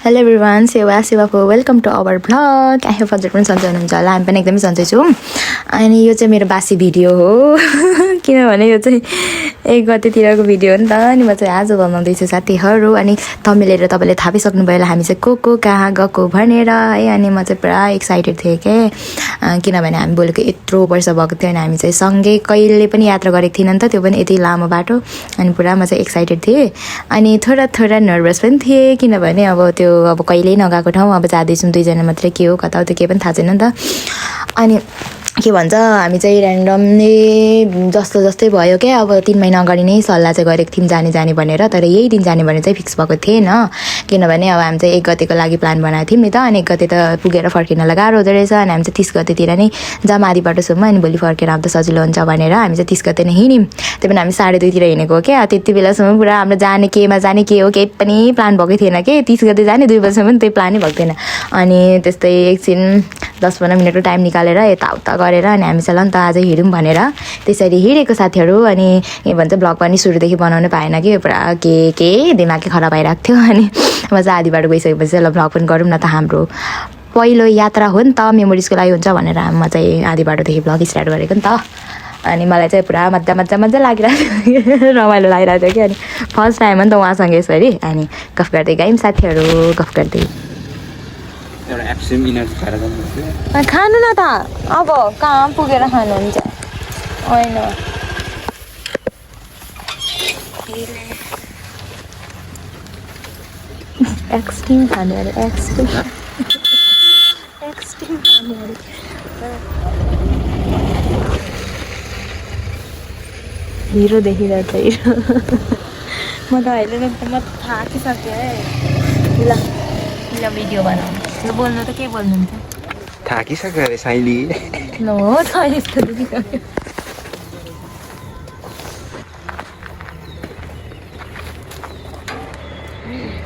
Hello everyone, सेवाको welcome to our vlog. I hope हजुर पनि सन्चै हुनुहुन्छ होला, हामी पनि एकदमै सन्चै छौँ। अनि यो चाहिँ मेरो बासी भिडियो हो किनभने यो चाहिँ 1 गतेतिरको भिडियो हो नि त। अनि म चाहिँ आज बनाउँदैछु साथीहरू। अनि थम्बनेलले तपाईँले थाहा पाइसक्नुभयो होला हामी चाहिँ को कहाँ गएको भनेर है। अनि म चाहिँ पुरा एक्साइटेड थिएँ के, किनभने हामी बोलेको यत्रो वर्ष भएको थियो। अनि हामी चाहिँ सँगै कहिले पनि यात्रा गरेको थिएन नि त, त्यो पनि यति लामो बाटो। अनि पुरा म चाहिँ एक्साइटेड थिएँ अनि थोडा नर्भस पनि थिएँ, किनभने अब कहिल्यै नगएको ठाउँ, अब जाँदैछौँ दुईजना मात्रै, के हो कता हो त्यो केही पनि थाहा छैन नि त। अनि के भन्छ, हामी चाहिँ ऱ्यान्डमली जस्तै भयो क्या। अब 3 महिना अगाडि नै सल्लाह चाहिँ गरेको थियौँ जाने भनेर, तर यही दिन जाने भने चाहिँ फिक्स भएको थिएन। किनभने अब हामी चाहिँ 1 गतेको लागि प्लान बनाएको थियौँ नि त। अनि 1 गते त पुगेर फर्किनलाई गाह्रो हुँदो रहेछ। अनि हामी चाहिँ 30 गतेतिर नै जाम आधी बाटोसम्म, अनि भोलि फर्केर आउँदा सजिलो हुन्छ भनेर हामी चाहिँ 30 गते नै हिँड्यौँ। त्यो पनि हामी 2:30तिर हिँडेको हो क्या। त्यति बेलासम्म पुरा हाम्रो केमा जाने के हो केही पनि प्लान भएकै थिएन कि। 30 गते जाने 2 बजीसम्म त्यही प्लानै भएको थिएन। अनि त्यस्तै एकछिन 10-15 मिनटको टाइम निकालेर यताउता गरेर अनि हामी चाहिँ ल नि त आज हिँडौँ भनेर त्यसरी हिँडेको साथीहरू। अनि के भन्छ, ब्लग पनि सुरुदेखि बनाउनु पाएन कि, पुरा के दिमागै खराब भइरहेको थियो। अनि म चाहिँ आधी बाटो गइसकेपछि ल ब्लग पनि गरौँ न त, हाम्रो पहिलो यात्रा हो नि त, मेमोरिजको लागि हुन्छ भनेर म चाहिँ आधी बाटोदेखि ब्लग स्टार्ट गरेको नि त। अनि मलाई चाहिँ पुरा मजा लागिरहेको थियो, रमाइलो लागिरहेको थियो कि। अनि फर्स्ट टाइम हो नि त उहाँसँग यसरी। अनि गफ गर्दै गयौँ साथीहरू, गफ गर्दै। खानु न त, अब कहाँ पुगेर खानुहुन्छ होइन। एक्सट्रिम खानु अरे, एक्सट्रिम खानु अरे। हिरो देखिरहेछ हिरो। म त अहिले म थाकिसकेँ है। ल भिडियो बनाउनु, ल बोल्नु त के बोल्नुहुन्छ? थाकिसक्यो अरे साइली। ल हो त यस्तो देखिसक्यो।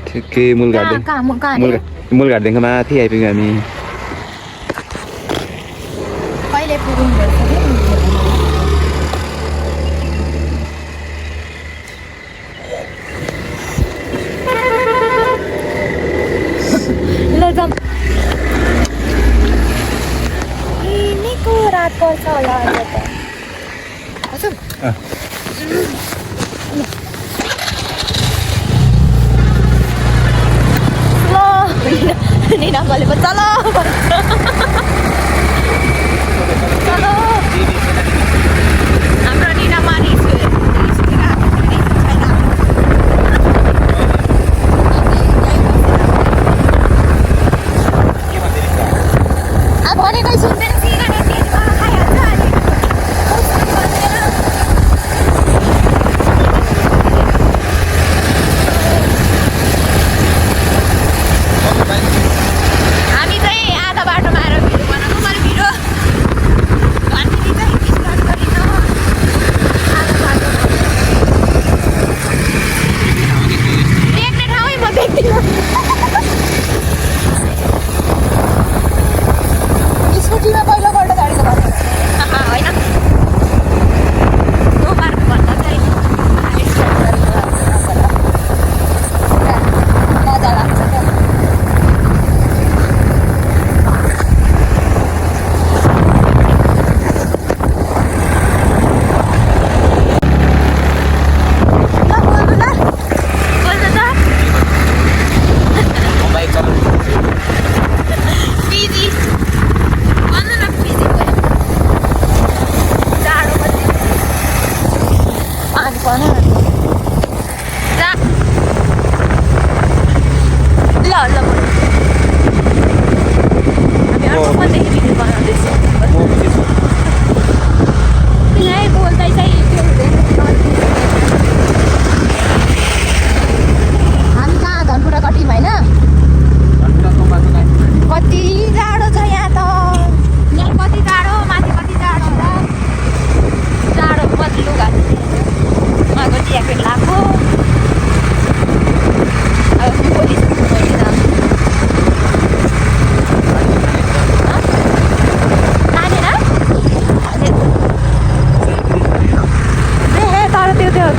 ठिकै मूलघाटदेखि माथि आइपुग्यो हामी। कहिले पुग्नु रात पर्छ होला अहिले त। निना बोलेको चलो चलो, हाम्रो निना मानिस भनेकै सुन्दैन।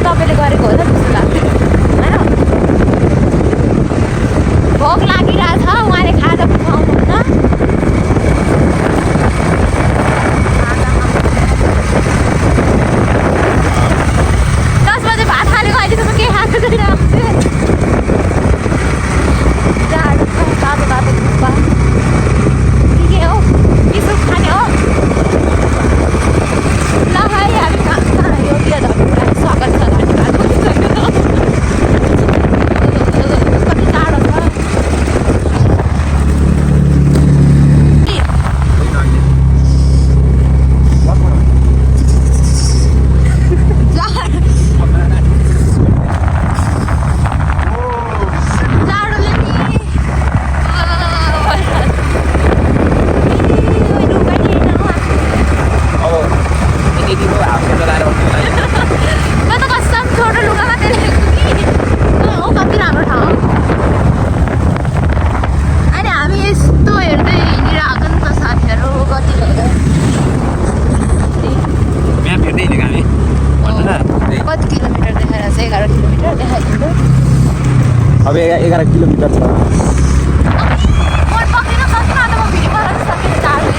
तपाईँले गरेको हो त जस्तो लाग्थ्यो होइन। भोक लाग्यो किलोमिटर छ फोन पक्रिन सक्दिनँ त म भिडियो बनाउन सकिनँ टाढो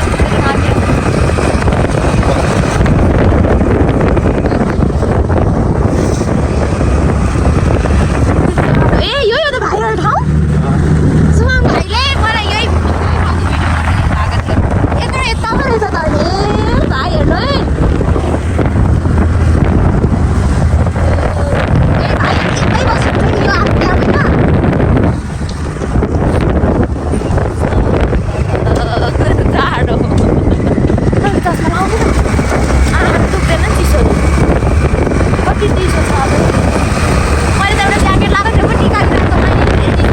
ए यो त भाइरल ठाउँ सुमन भाइले मलाई यही ठाउँको भिडियो बनाएर भएको थियो यता रहेछ त ए भाइ हेर्नु है ए भाइ यतै बस्नु नि यो आफ्नो त्यहाँ होइन जाडो चस्मा लाउँदैन आँखा दुख्दैन नि चिसोले कति चिसो छ अब मैले त एउटा ज्याकेट लगाएको थिएँ पनि निकालेर त मैले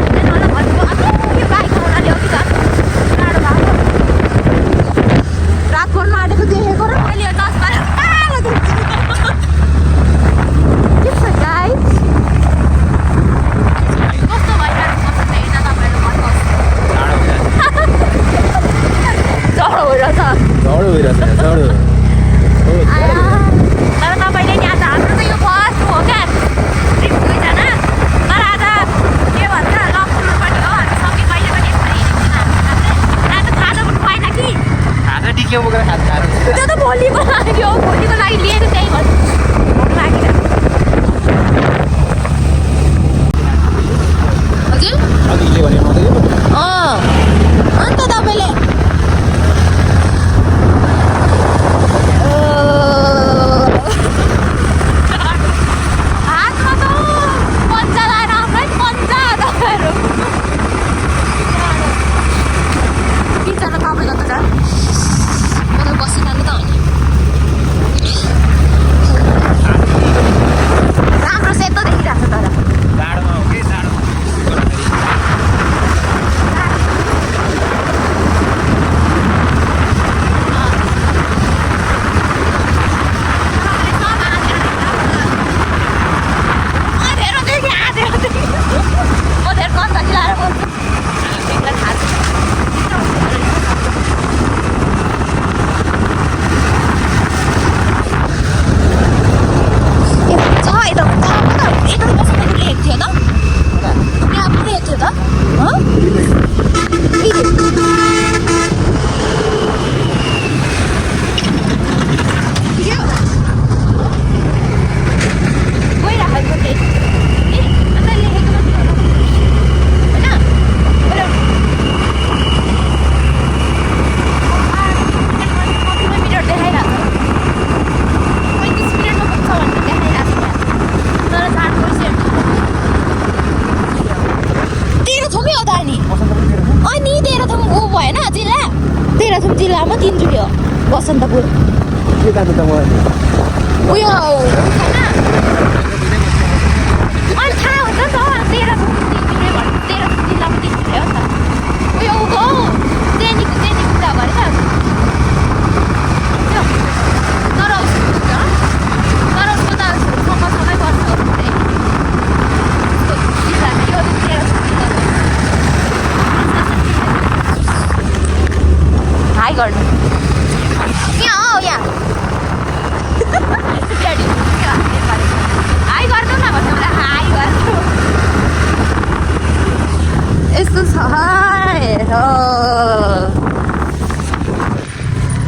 हुँदैन होला भनेको अब यो बाइकको हुनाले अघि त जाडो भएको रातभरमा आँटेको देखेको र मैले यो चस्मा कालो देख्छु के छ गाइस कस्तो भइरहेको मौसम हेर्न तपाईँहरू भन्नुहोस् जाडो भइरहेछ झडो भइरहेछ झडो तर तपाईँले नि आज हाम्रो त यो फर्स्ट हो क्या ट्रिप दुईजना तर आज के भन्छ लक्ष्मण पनि हो हामी सँगै कहिले पनि यसरी हिँडेको आज खाजा पनि खुवाएन कि खाजा टिक्यो बोकेर खाजा त्यो त भोलिको लागि हो भोलिको लागि लिएको त्यही भन्नु भोक लागिरहेको हजुर अघि के भने मात्रै अन्त तपाईँले हातमा त पन्जा लाएर आउनु पन्जा तपाईँहरू बिचरा तपाईँको त झन् म त बसिरहनु त हो नि राम्रो सेतो देखिरहेको छ तर जाडोमा हो कि जाडो जिल्लामा तिनचुकी हो बसन्तपुर के जानु त मलाई उयो अनि थाहा हुन्छ नि त तेह्रथुम जिल्लामा तिनचुकी हो नि त उयो हो तेनी कुरा गरेर तर उसको त सँगसँगै पर्छ जिल्ला यो तेह्रथुम हाई गर्नु यहाँ हो यहाँ हाई गर्नु न भन्नु मलाई हाई गर्नु यस्तो छ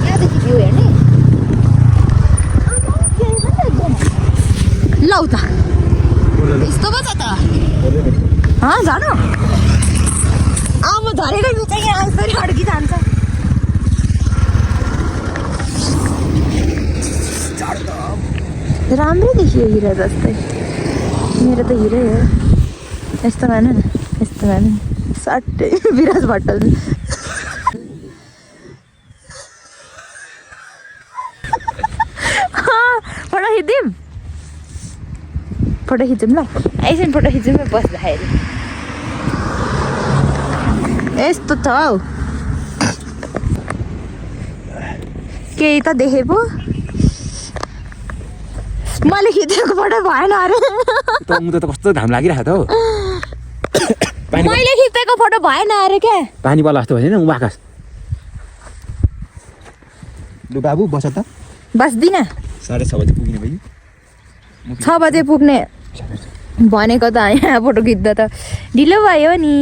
यहाँदेखि भ्यू हेर्ने लौ त यस्तो पो छ त जानु म झरेर लु चाहिँ यहाँ यसरी अड्की जान्छ राम्रै देखियो हिरो जस्तै मेरो त हिरै हो यस्तो भएन न यस्तो भएन सट्टै विराज भट्ट फोटो खिचिदिउँ फोटो खिचौँ ल एकछिन फोटो खिचौँ बस्दाखेरि यस्तो छ हौ केही त देखे पो मैले खिचेको फोटो भएन अरे त कस्तो घाम लागिरहेको त हौ मैले खिचेको फोटो भएन अरे क्या पानी पर्ला जस्तो भएन उ आकाश लु बाबु बस त बस्दिनँ 6:30 बजे पुग्ने भयो 6 बजे पुग्ने भनेको त यहाँ फोटो खिच्दा त ढिलो भयो नि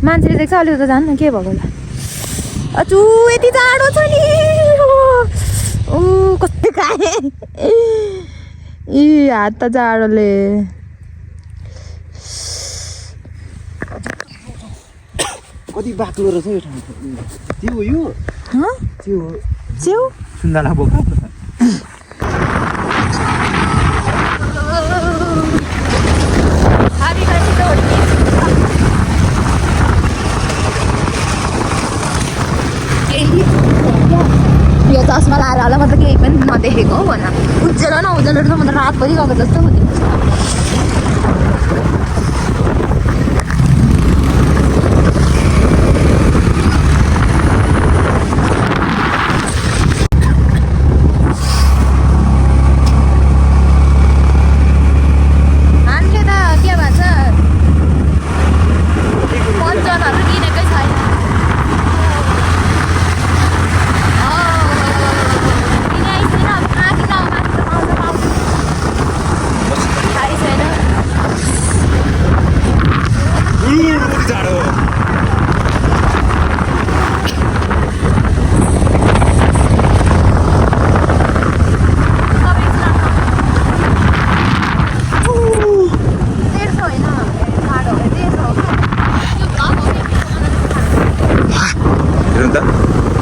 मान्छेले देख्छ अलिक त जान्न के भएको होला अचु यति जाडो छ नि ऊ कस्तो खाए ए हात त जाडोले कति बाक्लो रहेछ यो ठाउँ त्यो यो त्यो च्याउ सुन्दला बोका यो चस्मा लाएर होला म त केही पनि नदेखेको हो भन उज्यालो न उज्यालो म त रातभरि गएको जस्तो हामीले त के भन्छ पञ्चनहरू किनेकै छैन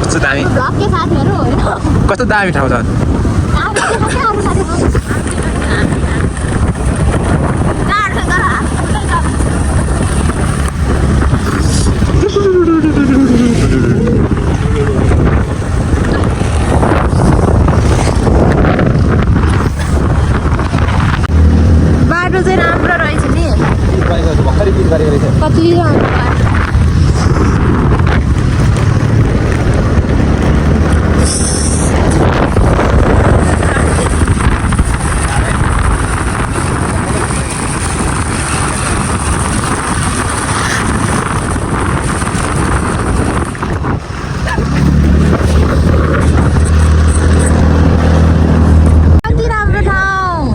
कस्तो दामी ब्लगकै साथीहरू होइन कस्तो दामी ठाउँ छ बाटो चाहिँ राम्रो रहेछ नि कति राम्रो बाटो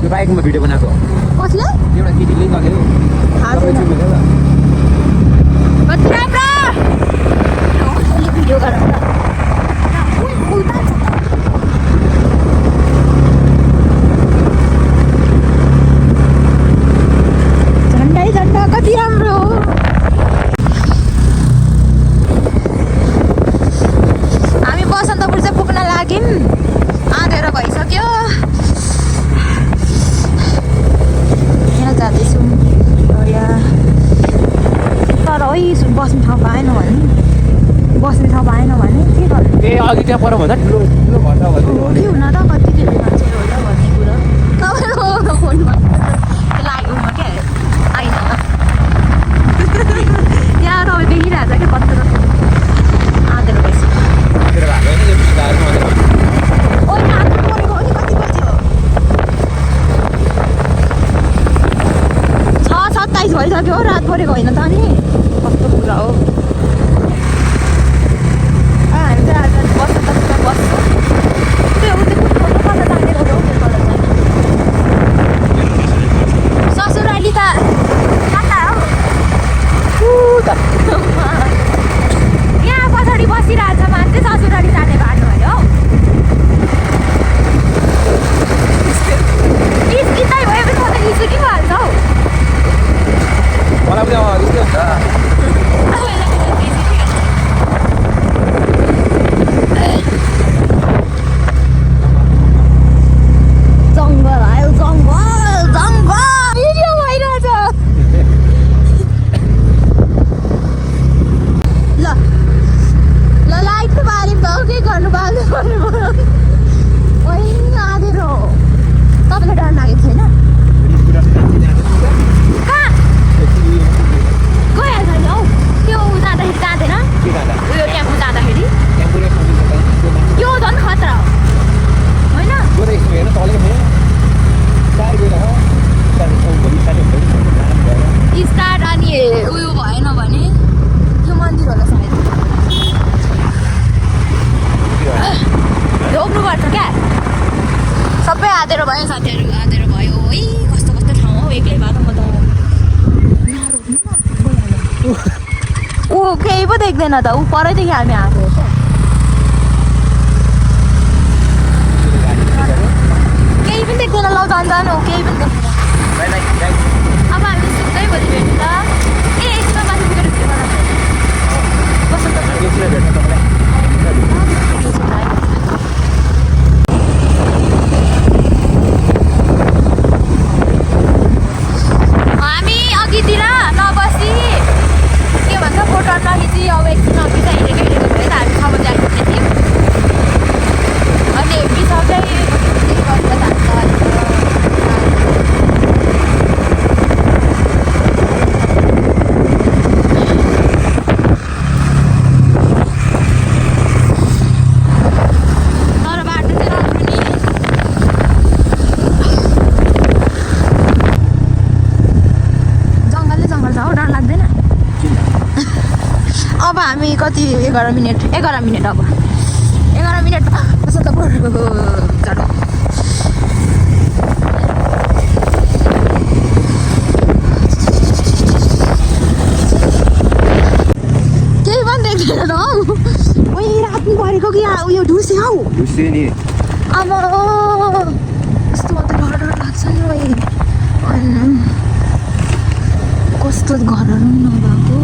बाइकमा भिडियो बनाएको कसले एउटा केटीले लगेको कति राम्रो भिडियो गर झन्डै झन्डा कति राम्रो हामी बसन्तपुर चाहिँ पुग्न लाग्यौँ आँधेर भइसक्यो जाँदैछौँ तर है बस्ने ठाउँ पाएन भने के गर्नु ए अघि त्यहाँ पर भन्दा ठुलो ठुलो घन्टा के हुन त कति धेरै मान्छेहरू होला भन्ने कुरा तपाईँको फोनमा लाग्यो क्या आइन यहाँ तपाईँ देखिरहेको छ क्या कत्रो आँधेर भइसक्यो ओइ हात परेको हो नि कति बज्यो 6:27 भइसक्यो रात परेको होइन त नि कस्तो कुरा हो हामी चाहिँ आज बस्छौँ त्यो कता जाने हो ससुराली त कता हो यहाँ पछाडि बसिरहेछ मान्छे ससुराली जाने बाटो अरे हौ इच्छै भयो पनि म त रिसिकिहाल्छ हौ मलाई पनि यस्तै हुन्छ जङ्गल आयो जङ्गल भिडियो भइरहेछ ल लाइट त बाल्यौँ त के गर्नु बाल्नु आँधेर हो तपाईँलाई डर लागेको छैन कहाँ गइहाल्छ नि हौ त्यो जाँदाखेरि जाँदैन उयो टेम्पो जाँदाखेरि यो झन् खतरा हो होइन स्टार्ट अनि उयो भएन भने त्यो मन्दिर होला सायद रोक्नुपर्छ क्या सबै आधेर भयो साथीहरू आधेर भयो है कस्तो कस्तो ठाउँ हो एक्लै भएर म त ऊ केही पो देख्दैन त ऊ परैदेखि हामी आएको हो केही पनि देख्दैन ल जानु केही पनि देख्दैन अब हामी सुत्दै भोलि भेट्नु त ए यसमा माथि पुगेर के हामी अघितिर नबसी के भन्छ फोटो नखिची अब एकछिन अघि चाहिँ हिँडेको भए त हामी 6 बजी आइपुग्ने थियौँ अनि बिसाउँदै अब हामी कति 11 मिनट अब 11 मिनट बसन्तपुरको जाडो केही पनि देख्दैन त हौ ओइ रात परेको कि उयो ढुसी हौ ढुसी नि अब कस्तो डर लाग्छ नि ओइ कस्तो घरहरू नभएको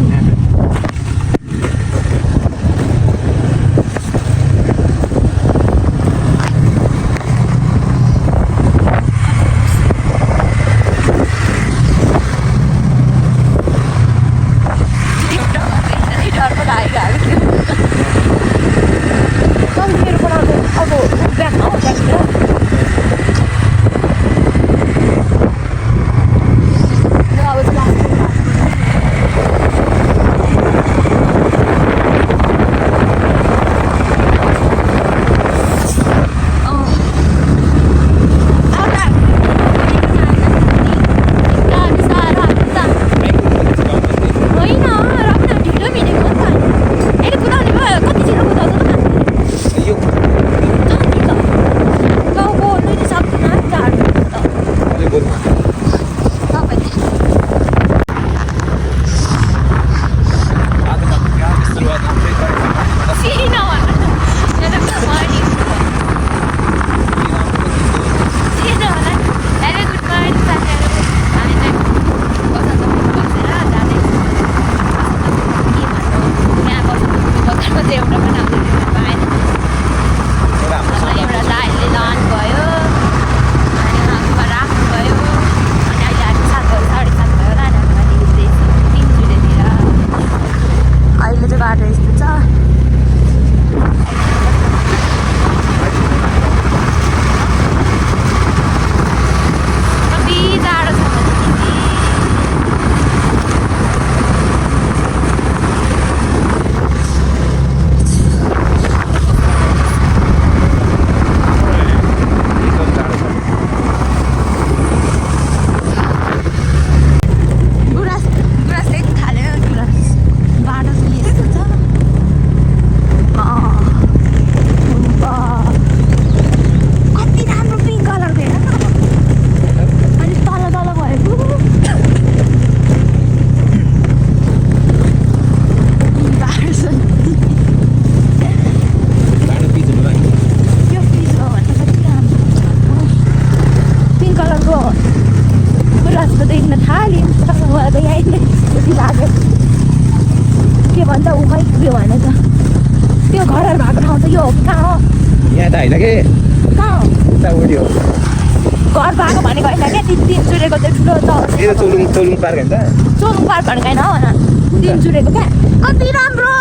चोलुङ पार्क हैन त चोलुङ पार्क भनेको हैन हो न दिन जुरेको क्या कति राम्रो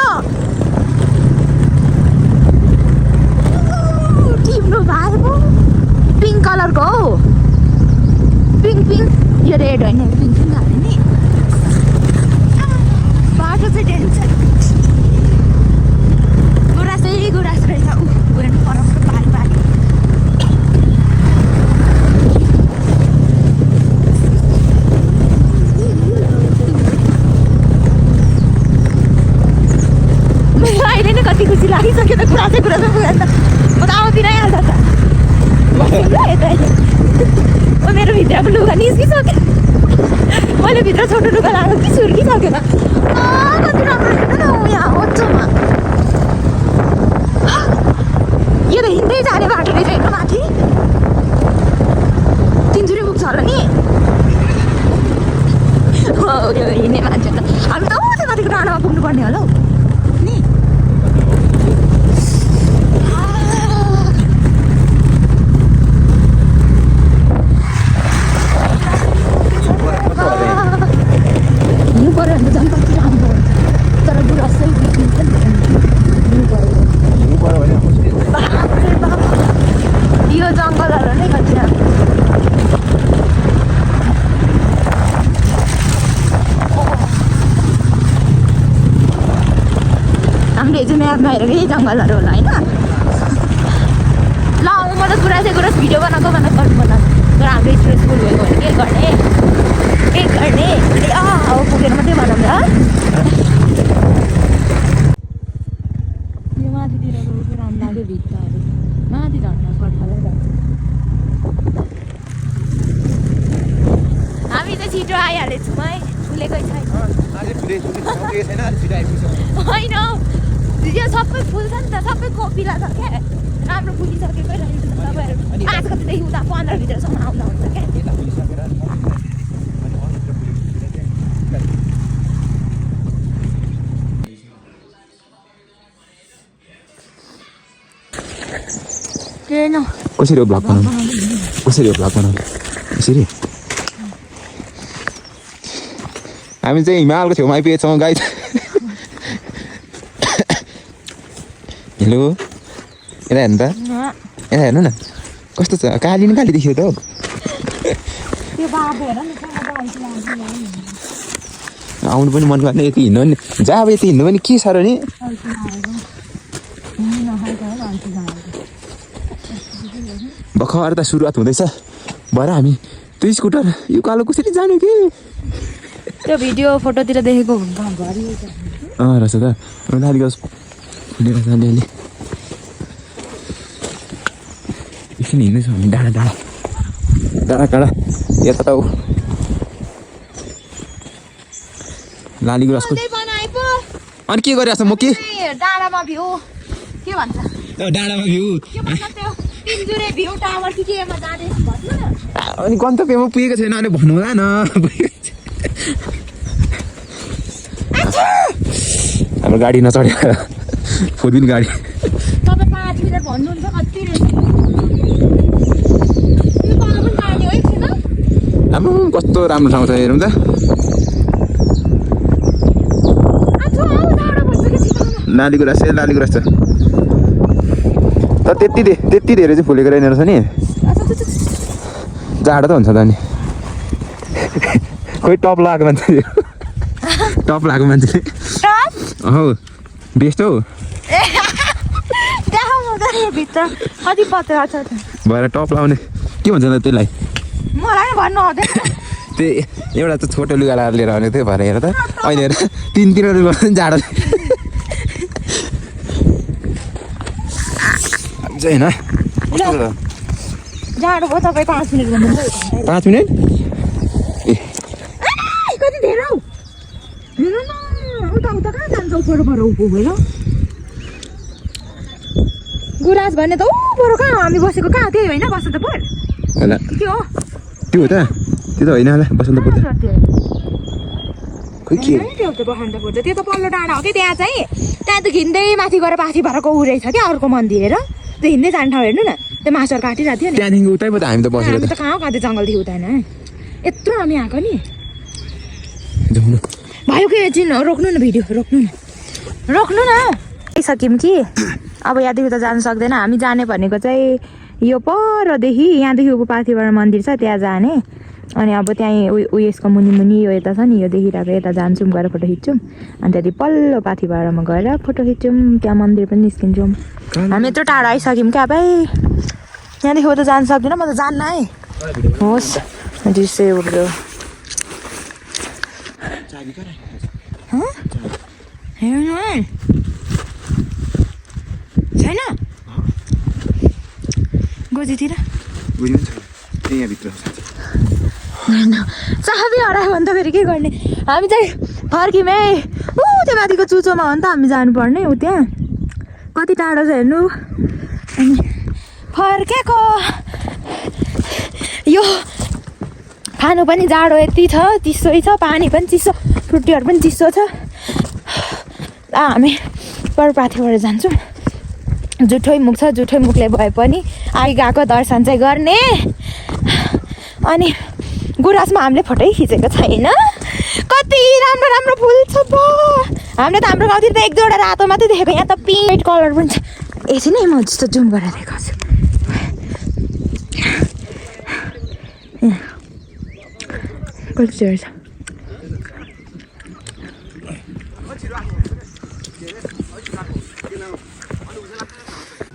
तिम्रो भाइ पो पिङ्क कलरको हौ पिङ्क यो रेड होइन पिङ्क पिङ्क हाल्यो नि बाटो चाहिँ टेन्सन गुराँस रहेछ गएर फरक पारी अहिले नै कति खुसी लागिसक्यो त कुरा चाहिँ पुगेन त म त आउँदिनै हाल्छ त ओ मेरो भित्रको लुगा निस्किसक्यो मैले भित्र छोटो लुगा लगाएको कि सुर्किसक्यो त कति राम्रो हेर्नु न यहाँ ओचोमा यो त हिँड्दै जाने बाटो रहेछ हेर्नु माथि 3 जुरे पुग्छ होला नि यो हिँड्ने मान्छे त हामी त त्यो कतिको डाँडामा पुग्नुपर्ने होला हौ नि हिँड्नु पऱ्यो भने त झन् कति राम्रो हुन्छ तर बुढासै बिग्रिन्छ नि हिँड्नु पऱ्यो यो जङ्गलहरू नै कति राम्रो हामीले हिजो म्यापमा हेरेको यही जङ्गलहरू होला होइन ल म त कुरा चाहिँ गुरस भिडियो बनाएको गर्नु पर्ला तर हाम्रो स्ट्रेसफुल भएको भने के गर्ने अब पुगेर मात्रै भनौँ न यो माथितिर राम्रो लाग्यो भित्ताहरू माथि झन्डा कठालै हामी त छिटो आइहालेछौँ है फुलेकै छैन होइन यो सबै फुल्छ नि त सबै कोपिला छ क्या राम्रो फुलिसकेकै रहेछ तपाईँहरू 5 गतेदेखि उता 15 भित्रसम्म आउँदा हुन्छ क्या कसरी हो ब्लग बनाउनु यसरी हामी चाहिँ हिमालको छेउमा आइपुगेछौँ गाइस हेलो यता हेर्नु त यता हेर्नु न कस्तो छ काली न काली देखियो त आउनु पनि मन लाग्ने यति हिँड्नु पनि जहाँ अब यति हिँड्नु पनि के साह्रो नि भर्खर त सुरुवात हुँदैछ भएर हामी त्यो स्कुटर यो कालो कसरी जानु के त्यो भिडियो फोटोतिर देखेको रहेछ त अलिक फुलेर जाने अलि एकछिन हिँड्दैछौँ हामी डाँडा यता त लाली गुराँसको अनि के गरिरहेको छ म के डाँडामा भ्यू के भन्छ डाँडामा भ्यू अनि गन्तव्यमा पुगेको छैन अनि भन्नु होला न हाम्रो गाडी नचढ्यो 4 दिन गाडी तपाईँ 5 मिनट भन्नुहुन्छ कति हाम्रो कस्तो राम्रो ठाउँ छ हेरौँ त लाली गुराँस छ त त्यति धेरै चाहिँ फुलेको रहेन रहेछ नि जाडो त हुन्छ त नि खोइ टप लगाएको मान्छे हौ बेस्ट हौ भएर टप लाउने के भन्छ त त्यसलाई मलाई भन्नु आउँदैन त्यही एउटा त छोटो लुगा लिएर आउने थियो भएर हेर त अहिले हेर 3 लुगा जाडो होइन जाडो भयो तपाईँ 5 मिनट भन्नु 5 मिनट ए कति धेरै हौ हेर न उता कहाँ जान्छौ पर उभिएर गुराँस भन्ने त पर कहाँ हामी बसेको कहाँ त्यही होइन बसन्तपुर होला के हो त्यो हो त त्यो त होइन होला बसन्तपुर त खोइ के त्यो त बसन्तपुर त त्यो त पल्लो डाँडा हो कि त्यहाँ चाहिँ त्यहाँ त घिन्दै माथि गएर पाथी भरको उ रहेछ क्या अर्को मन्दिर हेर त्यो हिँड्दै जाने ठाउँ हेर्नु न त्यो मासहरू काटिरहेको थियो नि त्यहाँदेखि उतै पो त हामी त बसेको हामी त कहाँ काँदै जङ्गलदेखि उता होइन यत्रो हामी आएको नि भयो कि एकछिन रोक्नु न भिडियो रोक्नु न आइसक्यौँ कि अब यहाँदेखि त जानु सक्दैन हामी जाने भनेको चाहिँ यो परदेखि यहाँदेखि पाथिबाट मन्दिर छ त्यहाँ जाने अनि अब त्यहाँ उयसको मुनि यो यता छ नि यो देखिरहेको यता जान्छौँ गएर फोटो खिच्छौँ अनि त्यहाँदेखि पल्लो पाथिबाडामा गएर फोटो खिच्छौँ त्यहाँ मन्दिर पनि निस्किन्छौँ हामी यत्रो टाढो आइसक्यौँ क्या भाइ यहाँदेखि त जानु सक्दिनँ म त जान्न है होस् रिसै उठ्यो हेर्नु है छैन गोजीतिर बुझ्नु छ यहाँभित्र चाबी हरायो भने त फेरि के गर्ने हामी चाहिँ फर्क्यौँ है त्यो माथिको चुचोमा हो नि त हामी जानुपर्ने ऊ त्यहाँ कति टाढो छ हेर्नु अनि फर्केको यो खानु पनि जाडो यति छ चिसै छ पानी पनि चिसो फ्रुटीहरू पनि चिसो छ हामी परपाथीबाट जान्छौँ जुठै मुख छ जुठै मुखले भए पनि आइगएको दर्शन चाहिँ गर्ने अनि गुराँसमा हामीले फोटै खिचेको छैन कति राम्रो राम्रो फुल छ पो हामीले त हाम्रो गाउँतिर त एक दुईवटा रातो मात्रै देखेको यहाँ त पिङ्क कलर पनि छ एकछिन है म जस्तो जुम गरेर देखाउँछु कति छ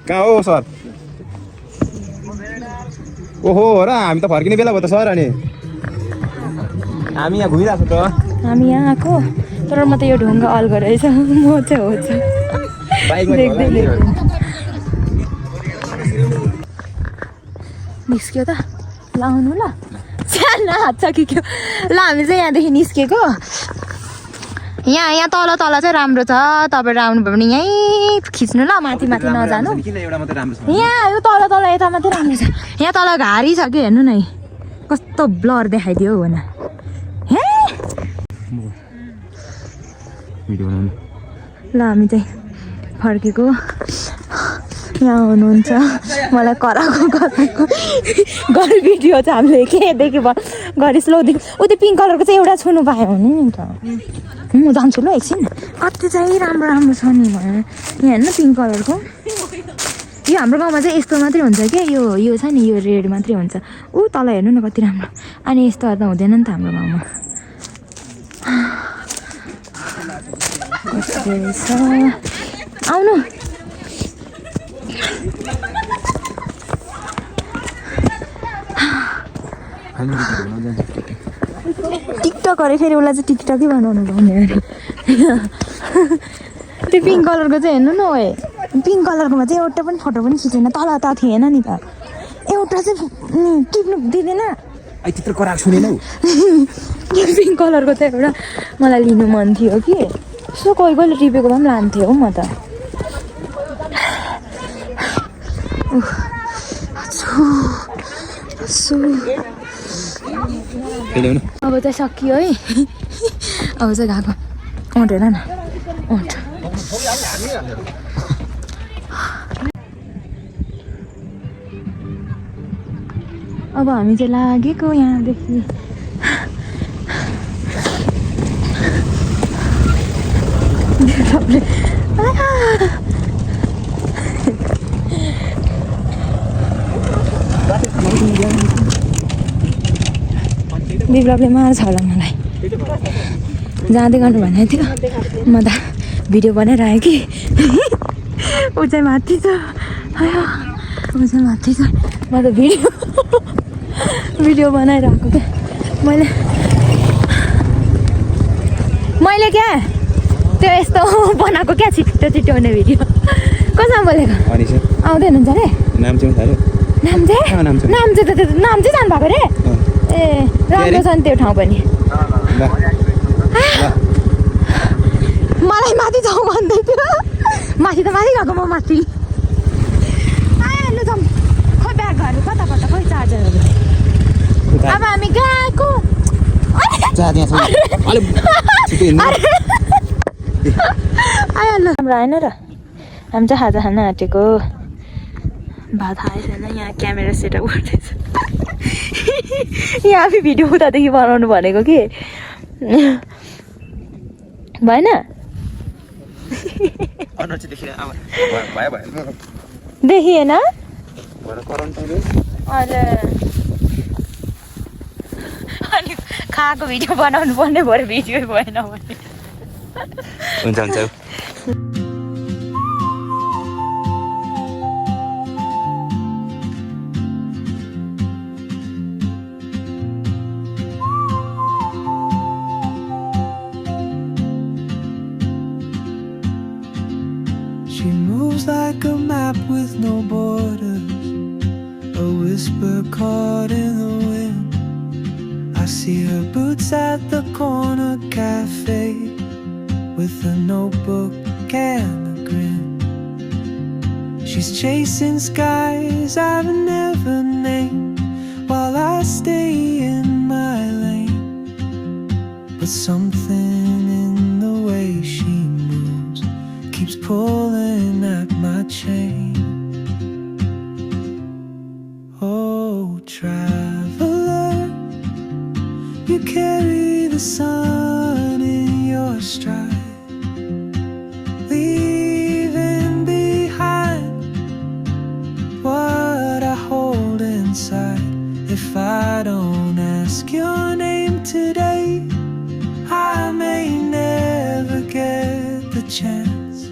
कहाँ हो सर ओहो हो र हामी त फर्किने बेला भयो त सर अनि हामी यहाँ घुमिरहेको छ त हामी यहाँ आएको तर म त यो ढुङ्गा अल गरेछ म चाहिँ हो देख्दै निस्क्यो त लाउनु ल सानो हात छ कि के ल हामी चाहिँ यहाँदेखि निस्केको यहाँ तल तल चाहिँ राम्रो छ तपाईँहरू आउनुभयो भने यहीँ खिच्नु ल माथि माथि नजानु यहाँ यो तल तल यता मात्रै राम्रो छ यहाँ तल घारी छ कि हेर्नु न कस्तो ब्लर देखाइदियो हो न ल हामी चाहिँ फर्केको यहाँ हुनुहुन्छ मलाई कराएको गरी भिडियो चाहिँ हामीले केदेखि गरी स्लोदेखि ऊ त्यो पिङ्क कलरको चाहिँ एउटा छुनु पायो भने नि त म जान्छु ल एकछिन कति चाहिँ राम्रो राम्रो छ नि यहाँ हेर्नु पिङ्क कलरको यो हाम्रो गाउँमा चाहिँ यस्तो मात्रै हुन्छ क्या यो छ नि यो रेड मात्रै हुन्छ ऊ तल हेर्नु न कति राम्रो अनि यस्तोहरू त हुँदैन नि त हाम्रो गाउँमा आउनु टिकटकहरू फेरि उसलाई चाहिँ टिकटकै बनाउनु पाउने त्यो पिङ्क कलरको चाहिँ हेर्नु न ओए पिङ्क कलरकोमा चाहिँ एउटा पनि फोटो पनि खिचेन तल त थिएन नि त एउटा चाहिँ टिप्नु दिँदैन त्यत्रो कराएको सुनेन पिङ्क कलरको चाहिँ एउटा मलाई लिनु मन थियो कि यसो कोही कोहीले टिपेको पनि लान्थेँ हो म त अब चाहिँ सकियो है अब चाहिँ गएको ओठ हेर न ओठ अब हामी चाहिँ लागेको यहाँदेखि विप्लवले मार्छ होला मलाई जाँदै गर्नु भनेको थियो म त भिडियो बनाइरहेँ कि ऊ चाहिँ माथि छ ऊ चाहिँ माथि छ म त भिडियो बनाइरहेको क्या मैले क्या त्यो यस्तो बनाएको क्या छिटो छिटो हुने भिडियो कसमा बोलेको आउँदै हुनुहुन्छ अरे नाम चाहिँ जानु भएको रे ए राम्रो छ नि त्यो ठाउँ पनि मलाई माथि जाउँ भन्दै थियो माथि त माथि गएको म माथि आइहाल्नु जाउँ खोइ ब्यागहरू कता खोइ चार्जरहरू अब हामी गएको आइहाल्नु राम्रो आएन र हामी चाहिँ खाजा खान आँटेको भात खाएछ छैन यहाँ क्यामेरा सेटअप गर्दैछ यहाँ आफै भिडियो उतादेखि बनाउनु भनेको कि भएन देखिएन अनि खाएको भिडियो बनाउनु पर्ने भएर भिडियो भएन भने हुन्छ She moves like a map with no borders, a whisper caught in the wind. I see her boots at the corner cafe with a notebook and a grin. She's chasing skies I've never named while I stay in my lane. But something in the way she moves keeps pulling at my chain. Oh, traveler, you carry the sun in your stride, leaving behind what I hold inside. If I don't ask your name today, I may never get the chance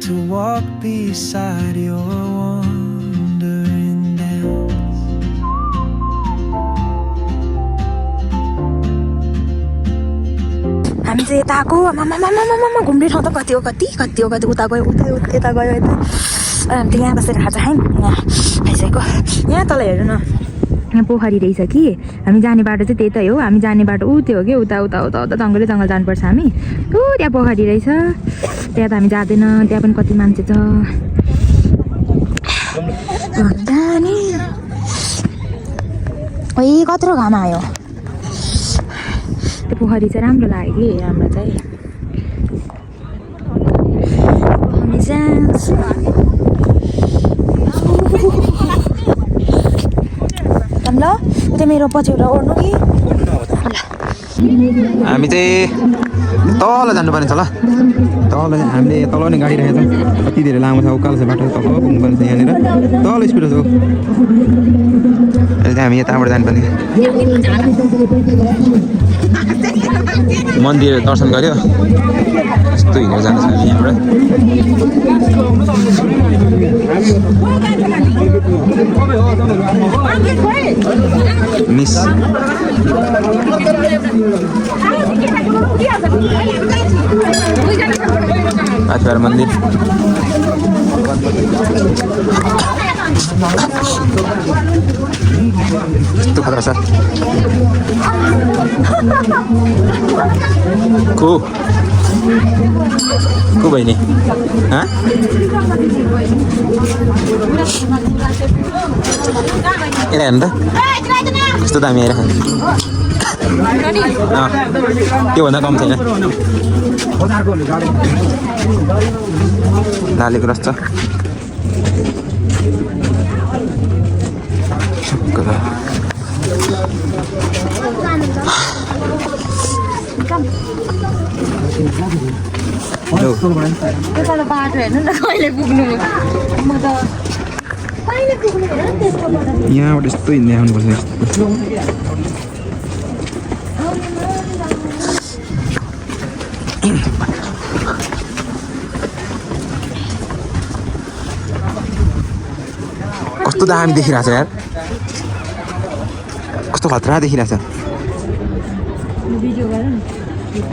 to walk beside your wandering dance. हामी चाहिँ यताको आमामामामामा घुम्ने ठाउँ त कति हो कति उता गयो यता गयो यता हामी त यहाँ बसेर खाजा खायौँ यहाँ खाइसकेको यहाँ तल हेर्नु न यहाँ पोखरी रहेछ कि हामी जाने बाटो चाहिँ त्यतै हो हामी जाने बाटो त्यो हो कि उता उता उता उता जङ्गलै जङ्गल जानुपर्छ हामी त्यहाँ पोखरी रहेछ त्यहाँ त हामी जाँदैन त्यहाँ पनि कति मान्छे छ ओइ कत्रो घाम आयो त्यो पोखरी चाहिँ राम्रो लाग्यो कि हाम्रो चाहिँ हामी ल त्यो मेरो पछिबाट ओर्नु कि हामी चाहिँ तल जानुपर्ने छ ल तल हामीले तल नै गाडी राखेको छ कति धेरै लामो छ उकालो छ बाटो तल पुग्नुपर्ने छ यहाँनिर तल स्पिड छ अहिले हामी यताबाट जानुपर्ने मन्दिर दर्शन गऱ्यो यस्तो हिँडेर जानु छ हामी यहाँबाट मिस आजबार मन्दिर यस्तो खतरा छ को बहिनी यता हेर्नु त कस्तो दामी आइरहेको त्योभन्दा कम छैन लालेको रस छ बाटो हेर्नु न कहिले पुग्नु यहाँबाट यस्तो हिँड्दै आउनुपर्छ यस्तो कस्तो दामी देखिरहेछ यार कस्तो खतरा देखिरहेछ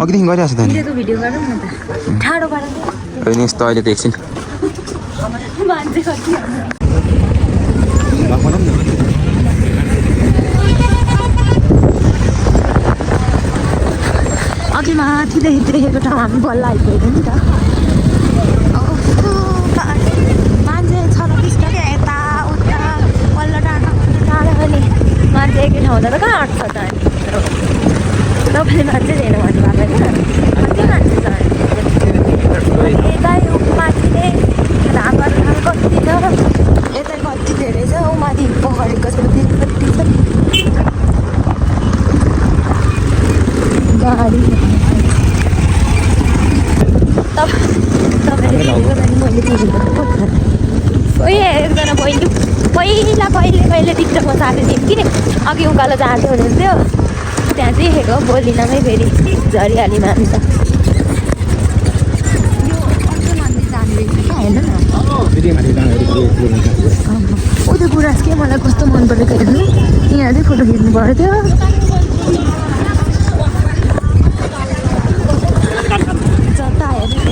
अघिदेखि गरिरहेछ त नि यस्तो अहिले त एकछिन अघि माथि देखेको ठाउँ हामी बल्ल आइपुगेको नि त मान्छे छ बिस क्या यता उता बल्ल टाढा पनि मान्छे एकै ठाउँ त कहाँ आँट्छ त तपाईँले मान्छे छैन भन्नुभएको होइन कति मान्छे छ यतै माथि नै धामहरू कति छ यतै कति धेरै छ ऊ माथि पोखरीको कति छ गाडी एकजना बहिनी पहिले टिकटकमा साथी थियौँ कि अघि उकालो जाँदै हुनुहुन्थ्यो त्यहाँ देखेको बोलिनमै फेरि झरिहालीमा अन्त उयो गुराँस के मलाई कस्तो मन परेको हेर्नु यहाँ चाहिँ फोटो खिच्नु पर्थ्यो जता हेर्नु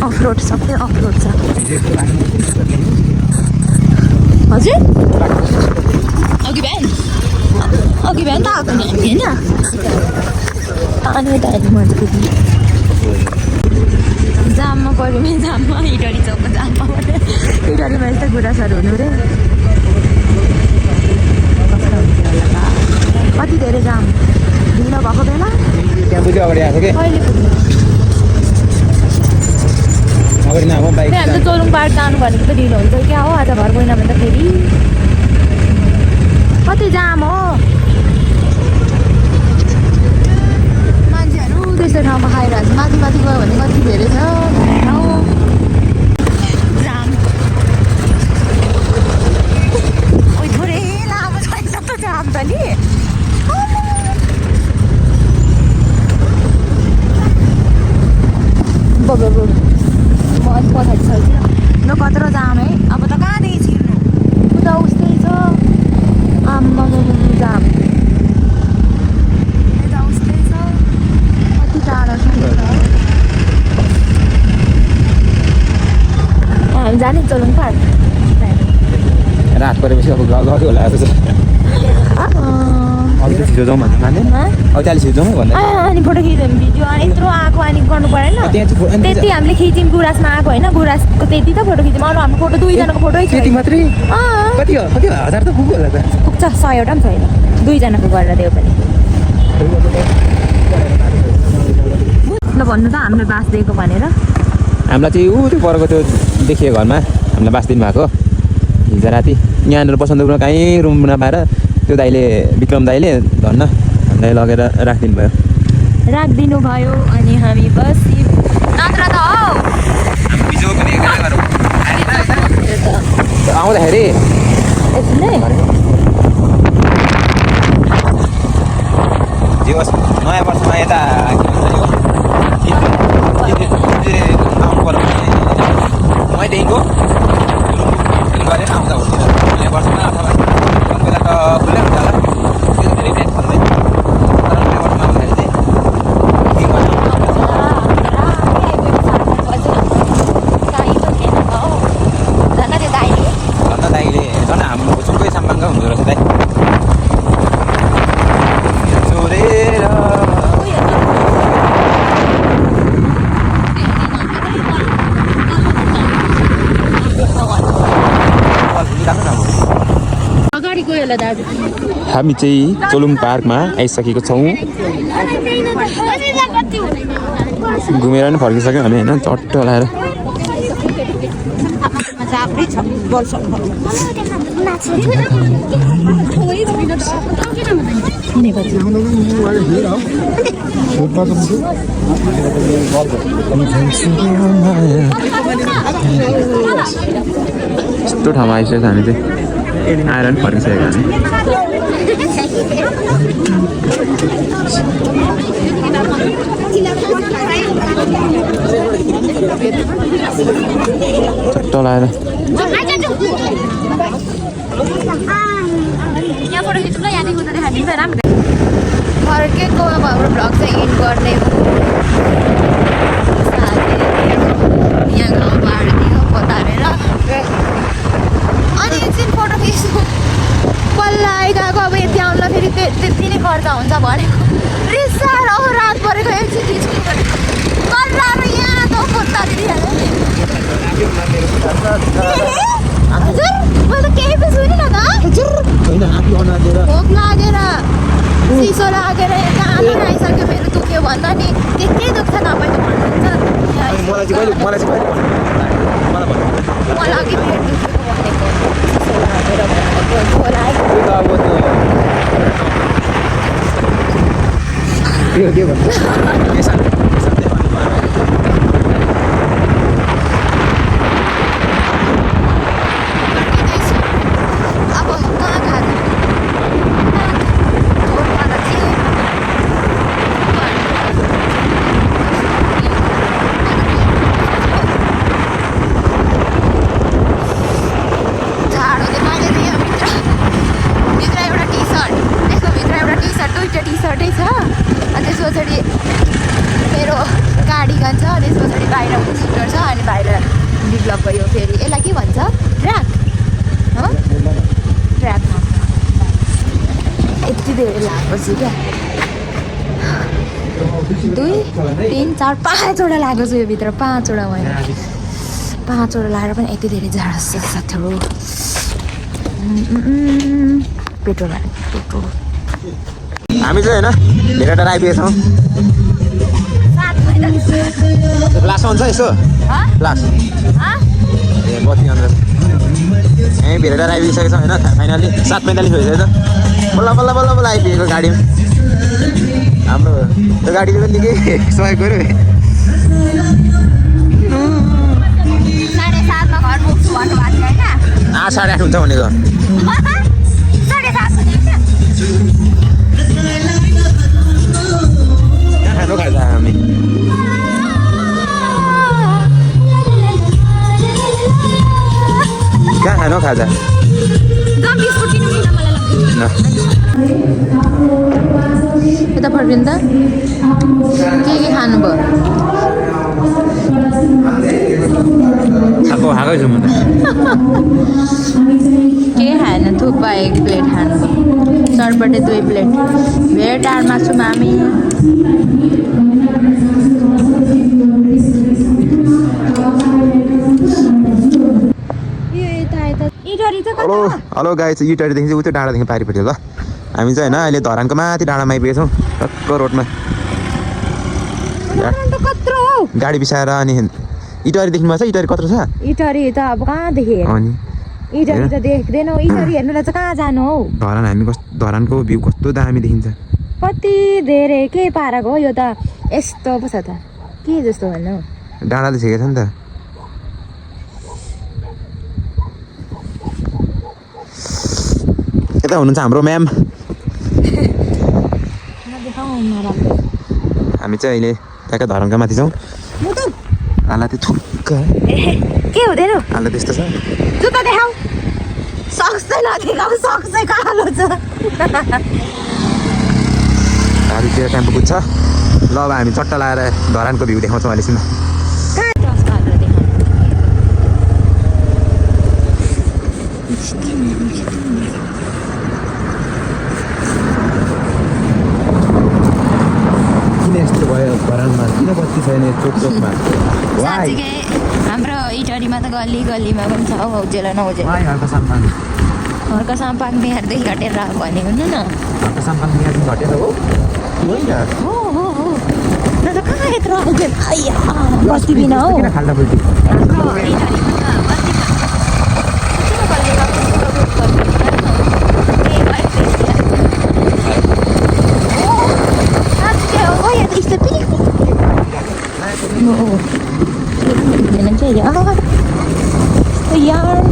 अफरोड सबै अफरोड छ हजुर अघि बिहान त आएको नि हामी होइन अनि त मजा जाममा पऱ्यो भने जाममा इटरी चौकको जाममा इटरीमा यस्तो गुराँसहरू हुनु रे कति धेरै जाम ढिलो भएको बेला त्यहाँ बुझ्यो अगाडि आएको कि कहिले पुग्नु अगाडि नआएको बाइक हामी त चोलुङ पार्क जानु भनेको त ढिलो हुन्छ क्या हो आज घर गएन भने त फेरि कति जाम हो मान्छेहरू त्यस्तो ठाउँमा खाइरहेको छ माथि माथि गयो भने कति धेरै छ ठाउँ जाम ओइ थोरै लामो छ त जाम त नि बगो म अलिक पछाडि छ ल कत्रो जाम है अब त कहाँदेखि छिर्नु उता उस्तै छ आम्मा जाम यता उस्तै छ कति टाढो छ हामी जाने चलौँ पार्क रात परेपछि अब गयो होला जस्तो अलिक छिटो जाउँ भन्दा माने अब अलिक छिटो जाउँ भन्दा अनि फोटो खिच्यौँ भिडियो यत्रो आएको अनि गर्नु परेन त्यति हामीले खिच्यौँ गुराँसमा आएको होइन गुराँसको त्यति त फोटो खिच्यौँ अरू हाम्रो फोटो दुईजनाको फोटो त्यति मात्रै कति हो 1000 त पुग्यो होला त पुग्छ 100 वटा पनि छैन दुईजनाको गरेर दियो पनि ल भन्नु त हामीलाई बास दिएको भनेर हामीलाई चाहिँ ऊ त्यो परको त्यो देखियो घरमा हामीलाई बास दिनु भएको हिजो राति यहाँनिर बसन्तपुरमा कहीँ रुम नपाएर त्यो दाइले विक्रम दाइले धन्न हामीलाई लगेर राखिदिनु भयो अनि हामी बस्यौँ नत्र त हौ आउँदाखेरि जे होस् नयाँ वर्षमा यता के भन्छ यो आउनु पर्यो मैदेखिको गरेर आउँदा हुन्थ्यो नयाँ वर्षमा अथवा बेला त खुल्लै हुन्छ होला त्यो धेरै टाइम पर्दैन तर नयाँ वर्षमा आउँदाखेरि चाहिँ दाइले झन् हाम्रो चुकै सम्बन्ध हुँदो रहेछ दाइ चोरेर अगाडि गयो होला दाजु हामी चाहिँ चोलुङ पार्कमा आइसकेको छौँ घुमेर पनि फर्किसक्यौँ हामी होइन चट्ट लाएर यस्तो ठाउँमा आइसकेको छ हामी चाहिँ आएर पनि फर्किसकेको हामी चट्ट लाएर फर्केको अब हाम्रो भ्लग चाहिँ इन्ड गर्ने हो यहाँ गाउँ पाहाडतिर पतारेर अनि एकछिन फोटो खिच्नु पल्ला आइगएको अब यति आउँदा फेरि त्यति नै खर्च हुन्छ भनेको रिसाएर अब रात परेको एकछिन खिच्नु पऱ्यो कल्लाएर यहाँ त पत्तारिदिइहाल्यो नि हजुर मैले त केही पनि सुनिनँ त भोक लागेर चिसो लागेर आमा आइसक्यो मेरो दुख्यो भन्दा नि त्यति दुख्छ तपाईँले भन्नुहुन्छ मलाई अघि पेट दुखेको भनेको चिसो लागेर भनेको छोरा अब कहाँ खानु टी सर्टै छ अनि त्यस पछाडि बाहिर डेभलप भयो फेरि यसलाई के भन्छ ट्र्याक ट्र्याकमा यति धेरै लागेपछि क्या 2 3 4 5वटा लागेको छु यो भित्र 5वटा मैले 5वटा लगाएर पनि यति धेरै जाडो छ साथीहरू पेट्रोल हामी चाहिँ होइन धेरै टाढा आइपुगेछौँ लास हुन्छ यसो लास ए बत्ती अन्त यहीँ धेरै टाढा आइपुगिसकेको छ होइन फाइनली 7:45 भइसक्यो त बल्ल बल्ल बल्ल बल्ल आइपुगेको गाडीमा हाम्रो त्यो गाडीले पनि निकै सहयोग गर्यो 7:30मा घर पुग्छु भन्नुभएको थियो होइन 8:30 हुन्छ भनेको 7:30 खानु खान्छ हामी कहाँ खानु खाजा यता फर्किनु त के खानुभयो खाएको खाएकै छु म त के खाएन थुक्पा 1 प्लेट खानुभयो चटपटे 2 प्लेट भेट आर मासु मामी हेलो गाई चाहिँ इटरीदेखि चाहिँ उतै डाँडादेखि पारिपट्टि ल हामी चाहिँ होइन अहिले धरानको माथि डाँडामा आइपुगेछौँ टक्क रोडमा गाडी बिसाएर अनि इटरीदेखिमा छ इटरी कत्रो छ इटरी त अब कहाँ देखेँ अनि इटरी त देख्दैनौ इटरी हेर्नुलाई चाहिँ कहाँ जानु हौ धरान हामी धरानको भ्यू कस्तो दामी देखिन्छ कति धेरै के पाराको हो यो त यस्तो पो छ त के जस्तो भन्नु डाँडाले छेकेको छ नि त यता हुनुहुन्छ हाम्रो म्याम हामी चाहिँ अहिले ट्याक्क धरानका माथि छौँ आला त्यो थुक्क के हुँदैन आला त्यस्तो छ जुत्ता देखाऊ सक्स चाहिँ नदेखाऊ सक्स चाहिँ कालो छ गाडीतिर टेम्पो कुद्छ ल अब हामी चट्टा लगाएर धरानको भ्यू देखाउँछौँ अहिलेसम्म किन यस्तो भयो धरानमा किन बत्ती छैन चोकमा साँच्चीकै हाम्रो इटरीमा त गल्ली गल्लीमा पनि छ हौ उजेला नउजेला हल्का सामान घरको साम्पाङ बिहारदेखि घटेर भने हुनु न हल्का सामान यहाँ घटेर हो हो हो हो न त कहाँ यत्रो आइपुग्यो आइया बस्ती बिना हौ किन खाल्टा पल्टी हाम्रो इटरीमा त बस्ती यार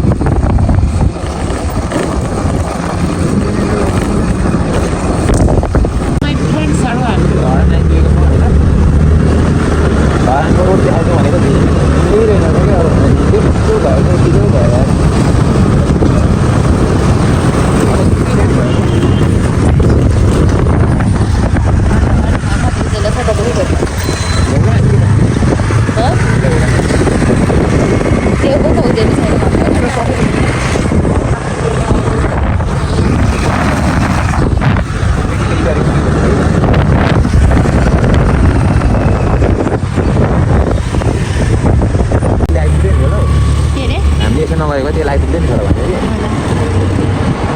नगएको त्यो आइपुग्दैन छ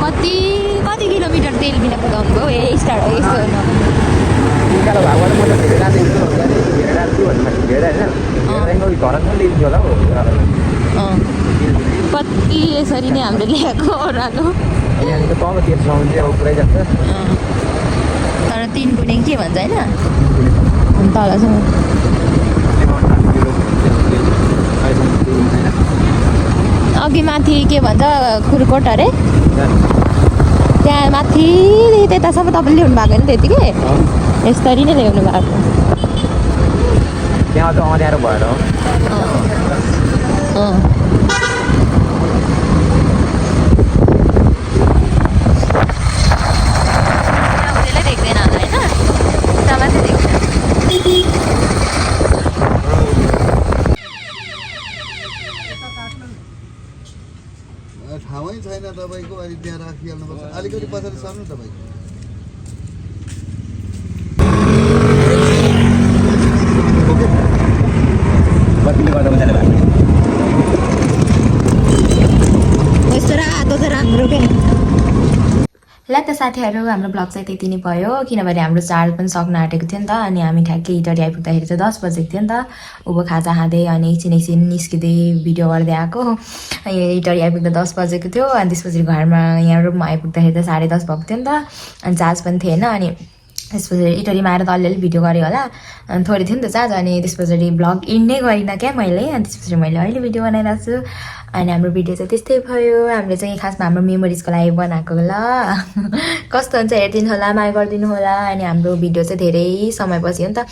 कति कति किलोमिटर तेल बिना कुदाउनु भयो ए स्टार्ट हो यस्तो निकालो भागबाट म त धेरै राति धेरै होइन धरान ल्याइदिन्छु होला हौ कति यसरी नै हामीले ल्याएको ओह्रालो यहाँ त कम तेलसम्म चाहिँ अब पुरै जान्छ तर 3 कुने के भन्छ होइन तलसम्म अघि माथि के भन्छ खुरकोट अरे त्यहाँ माथि त्यतासम्म तपाईँले ल्याउनु भएको नि त्यतिकै यसरी नै ल्याउनु भएको त्यहाँ त अँध्यारो भएर हो देख्दैन होला होइन उता मात्रै देख्छ ठाउँै छैन तपाईँको अनि त्यहाँ राखिहाल्नुपर्छ अलिकति पछाडि सर्नु तपाईँ बत्तीले गर्दा मजाले भएको ल त साथीहरू हाम्रो ब्लग चाहिँ त्यति नै भयो किनभने हाम्रो चाड पनि सक्न आँटेको थियो नि त अनि हामी ठ्याक्कै इटरी आइपुग्दाखेरि चाहिँ 10 बजेको थियो नि त उँभो खाजा खाँदै अनि एकछिन निस्किँदै भिडियो गर्दै आएको इटरी आइपुग्दा 10 बजेको थियो अनि त्यसपछि घरमा यहाँ रुममा आइपुग्दाखेरि चाहिँ 10:30 भएको थियो नि त अनि चार्ज पनि थिएन अनि त्यसपछि इटरीमा आएर त अलिअलि भिडियो गरेँ होला अनि थोरै थियो नि त चार्ज अनि त्यसपछि ब्लग इन्ड नै गरिनँ क्या मैले अनि त्यसपछि मैले अहिले भिडियो बनाइरहेको छु अनि हाम्रो भिडियो चाहिँ त्यस्तै भयो हामीले चाहिँ खासमा हाम्रो मेमोरिजको लागि बनाएको ल कस्तो हुन्छ हेरिदिनु होला माया गरिदिनु होला अनि हाम्रो भिडियो चाहिँ धेरै समयपछि हो नि त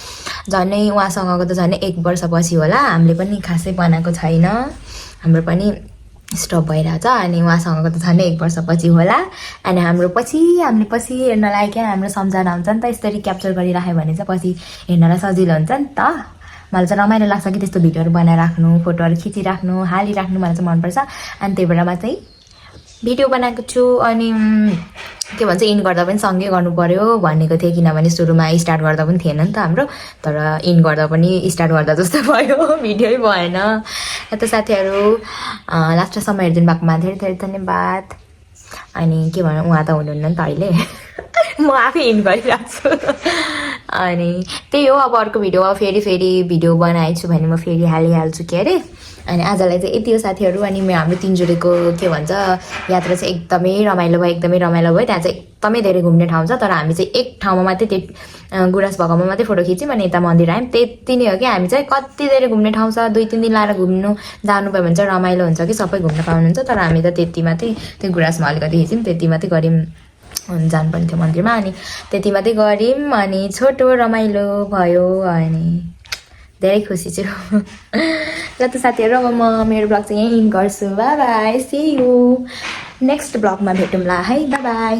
झन्डै उहाँसँगको त झन्डै 1 वर्षपछि होला हामीले पनि खासै बनाएको छैन हाम्रो पनि स्टप भइरहेछ अनि उहाँसँगको त झन्डै 1 वर्षपछि होला अनि हामीले पछि हेर्नलाई क्या हाम्रो सम्झना हुन्छ नि त यसरी क्याप्चर गरिराख्यो भने चाहिँ पछि हेर्नलाई सजिलो हुन्छ नि त मलाई चाहिँ रमाइलो लाग्छ कि त्यस्तो भिडियोहरू बनाइराख्नु फोटोहरू खिचिराख्नु हालिराख्नु मलाई चाहिँ मनपर्छ अनि त्यही भएर म चाहिँ भिडियो बनाएको छु अनि के भन्छ इन गर्दा पनि सँगै गर्नु पर्यो भनेको थिएँ किनभने सुरुमा स्टार्ट गर्दा पनि थिएन नि त हाम्रो तर इन गर्दा पनि स्टार्ट गर्दा जस्तो भयो भिडियोै भएन त साथीहरू लास्टसम्म हेरिदिनु भएकोमा धेरै धेरै धन्यवाद अनि के भन्नु उहाँ त हुनुहुन्न नि त अहिले म आफै इन गरिरहेको छु अनि त्यही हो अब अर्को भिडियो फेरि भिडियो बनाएछु भने म फेरि हालिहाल्छु के अरे अनि आजलाई चाहिँ यति हो साथीहरू अनि हाम्रो 3 जोडीको के भन्छ यात्रा चाहिँ एकदमै रमाइलो भयो त्यहाँ चाहिँ एकदमै धेरै घुम्ने ठाउँ छ तर हामी चाहिँ एक ठाउँमा मात्रै त्यो गुराँस भगामा मात्रै फोटो खिच्यौँ अनि यता मन्दिर आयौँ त्यति नै हो कि हामी चाहिँ कति धेरै घुम्ने ठाउँ छ 2-3 दिन लाएर घुम्नु जानुभयो भने चाहिँ रमाइलो हुन्छ कि सबै घुम्न पाउनुहुन्छ तर हामी त त्यति मात्रै त्यो गुराँसमा अलिकति खिच्यौँ त्यति मात्रै गऱ्यौँ जानुपर्ने थियो मन्दिरमा अनि त्यति मात्रै गऱ्यौँ अनि छोटो रमाइलो भयो अनि धेरै खुसी छु ल त साथीहरू अब म मेरो ब्लग चाहिँ यहीँ इन गर्छु bye bye see you next ब्लगमा भेटौँला है बाई बाई